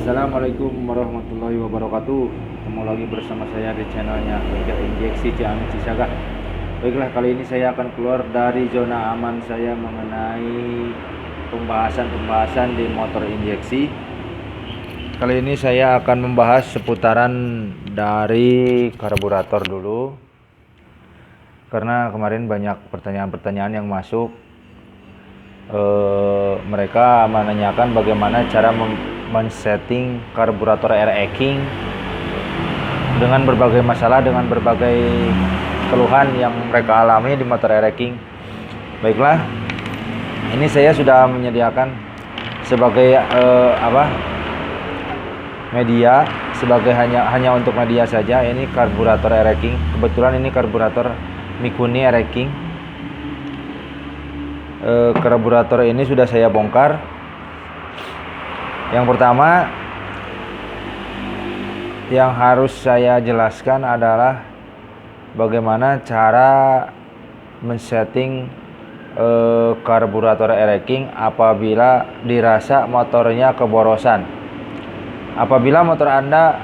Assalamualaikum warahmatullahi wabarakatuh. Ketemu lagi bersama saya di channelnya Bengkel Injeksi Ciamis Cisaga. Baiklah, kali ini saya akan keluar dari zona aman saya mengenai pembahasan di motor injeksi. Kali ini saya akan membahas seputaran dari karburator dulu, karena kemarin banyak pertanyaan-pertanyaan yang masuk. Mereka menanyakan bagaimana cara men-setting karburator air King dengan berbagai masalah, dengan berbagai keluhan yang mereka alami di motor air King. Baiklah, ini saya sudah menyediakan sebagai media, sebagai hanya untuk media saja. Ini karburator air King. Kebetulan ini karburator Mikuni air King. Karburator ini sudah saya bongkar. Yang pertama yang harus saya jelaskan adalah bagaimana cara men-setting karburator air King apabila dirasa motornya keborosan. Apabila motor Anda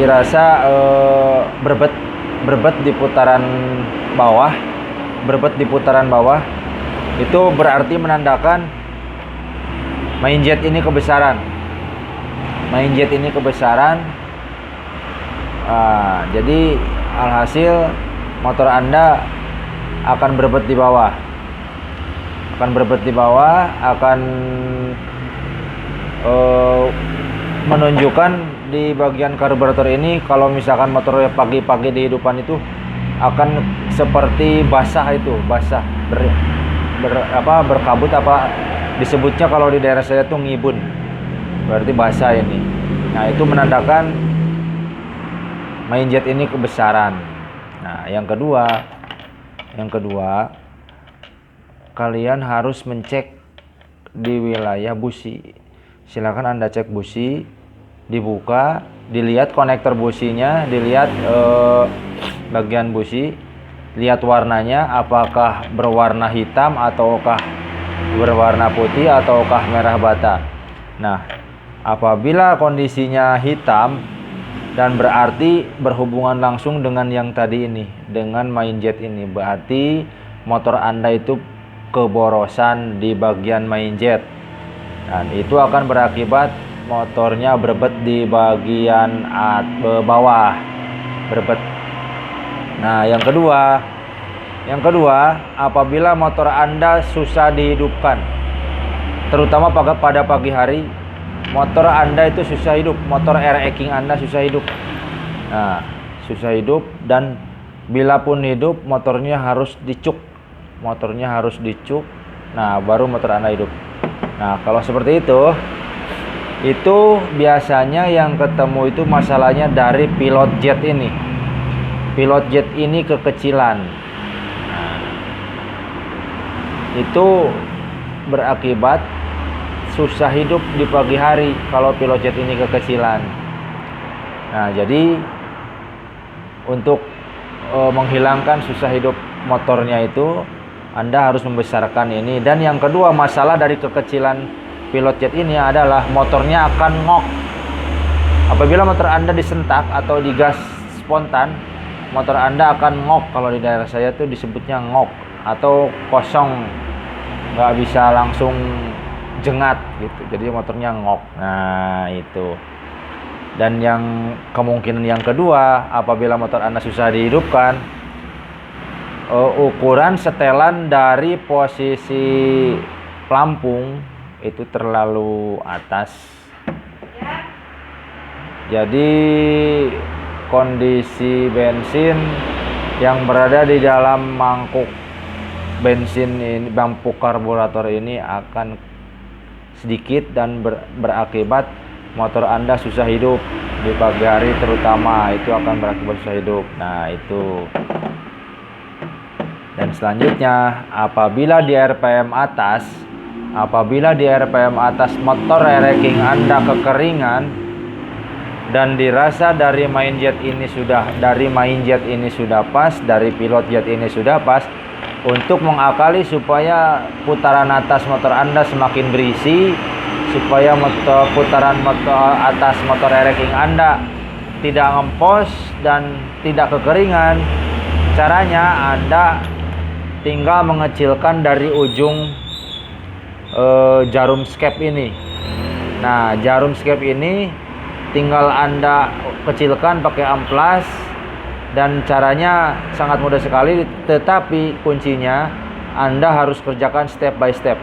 dirasa berbet di putaran bawah, itu berarti menandakan mainjet ini kebesaran. Jadi alhasil motor Anda akan berbet di bawah, akan menunjukkan di bagian karburator ini kalau misalkan motornya pagi-pagi di hidupan itu akan seperti basah, berkabut, disebutnya kalau di daerah saya tuh ngibun, berarti basah ini. Nah, itu menandakan mainjet ini kebesaran. Nah, yang kedua kalian harus mencek di wilayah busi. Silakan Anda cek busi, dibuka, dilihat konektor businya, dilihat bagian busi, lihat warnanya apakah berwarna hitam ataukah berwarna putih ataukah merah bata. Nah, apabila kondisinya hitam dan berarti berhubungan langsung dengan yang tadi ini, dengan mainjet ini, berarti motor Anda itu keborosan di bagian mainjet, dan itu akan berakibat motornya berbet di bagian bawah, berbet. Nah, yang kedua, apabila motor Anda susah dihidupkan, terutama pada pagi hari, motor Anda itu susah hidup, motor air King Anda susah hidup. Nah, susah hidup, dan bila pun hidup, motornya harus dicuk. Nah, baru motor Anda hidup. Nah, kalau seperti itu biasanya yang ketemu itu masalahnya dari pilot jet ini. Pilot jet ini kekecilan. Nah, itu berakibat susah hidup di pagi hari kalau pilot jet ini kekecilan. Nah, jadi untuk menghilangkan susah hidup motornya itu, Anda harus membesarkan ini. Dan yang kedua, masalah dari kekecilan pilot jet ini adalah motornya akan ngok. Apabila motor Anda disentak atau digas spontan, motor Anda akan ngok. Kalau di daerah saya tuh disebutnya ngok atau kosong, nggak bisa langsung jengat gitu, jadi motornya ngok. Nah, itu. Dan yang kemungkinan yang kedua, apabila motor Anda susah dihidupkan, ukuran setelan dari posisi pelampung itu terlalu atas. Jadi kondisi bensin yang berada di dalam mangkuk bensin ini, mangkuk karburator ini akan sedikit dan berakibat motor Anda susah hidup di pagi hari, terutama itu akan berakibat susah hidup. Nah, itu. Dan selanjutnya, apabila di RPM atas motor air King Anda kekeringan dan dirasa dari mainjet ini sudah pas, dari pilot jet ini sudah pas, untuk mengakali supaya putaran atas motor Anda semakin berisi, supaya putaran motor atas motor e-racing Anda tidak ngempos dan tidak kekeringan. Caranya Anda tinggal mengecilkan dari ujung jarum skep ini. Nah, jarum skep ini tinggal Anda kecilkan pakai amplas, dan caranya sangat mudah sekali, tetapi kuncinya Anda harus kerjakan step by step.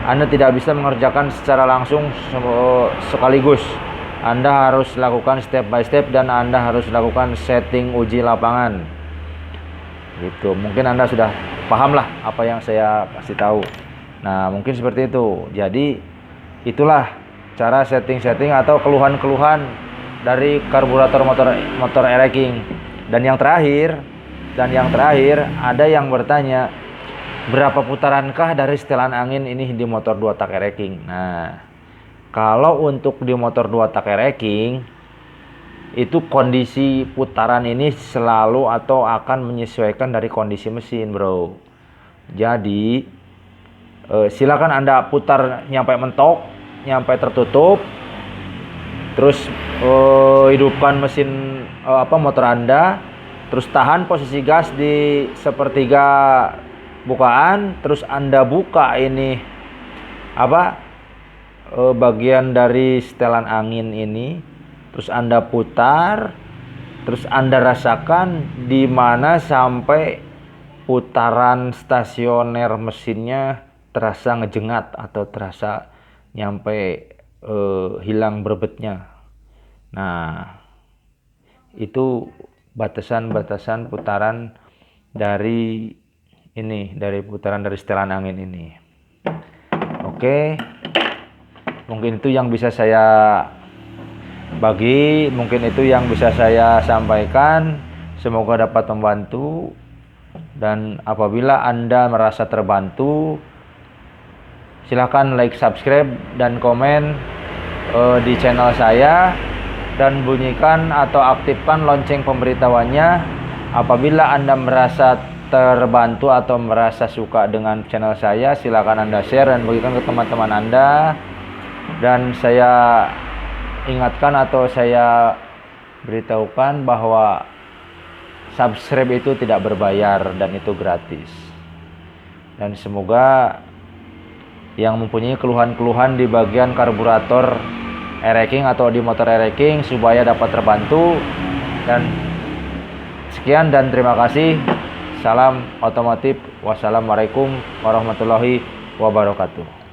Anda tidak bisa mengerjakan secara langsung sekaligus. Anda harus lakukan step by step dan Anda harus lakukan setting uji lapangan. Gitu. Mungkin Anda sudah paham lah apa yang saya kasih tahu. Nah, mungkin seperti itu. Jadi itulah cara setting-setting atau keluhan-keluhan dari karburator motor e-racing. Dan yang terakhir ada yang bertanya, berapa putarankah dari setelan angin ini di motor 2 tak e-racing? Nah, kalau untuk di motor 2 tak e-racing itu kondisi putaran ini selalu atau akan menyesuaikan dari kondisi mesin, bro. Jadi silakan Anda putar nyampe mentok, nyampe tertutup, terus hidupkan mesin motor Anda, terus tahan posisi gas di sepertiga bukaan, terus Anda buka ini bagian dari setelan angin ini, terus Anda putar, terus Anda rasakan di mana sampai putaran stasioner mesinnya terasa ngejengat atau terasa nyampe hilang berbetnya. Nah, itu batasan-batasan putaran dari putaran dari setelan angin ini. Oke, mungkin itu yang bisa saya bagi, mungkin itu yang bisa saya sampaikan. Semoga dapat membantu, dan apabila Anda merasa terbantu, silakan like, subscribe, dan komen di channel saya, dan bunyikan atau aktifkan lonceng pemberitahuannya. Apabila Anda merasa terbantu atau merasa suka dengan channel saya, silakan Anda share dan bagikan ke teman-teman Anda. Dan saya ingatkan atau saya beritahukan bahwa subscribe itu tidak berbayar dan itu gratis. Dan semoga yang mempunyai keluhan-keluhan di bagian karburator e-racing atau di motor e-racing supaya dapat terbantu. Dan sekian dan terima kasih. Salam otomotif. Wassalamualaikum warahmatullahi wabarakatuh.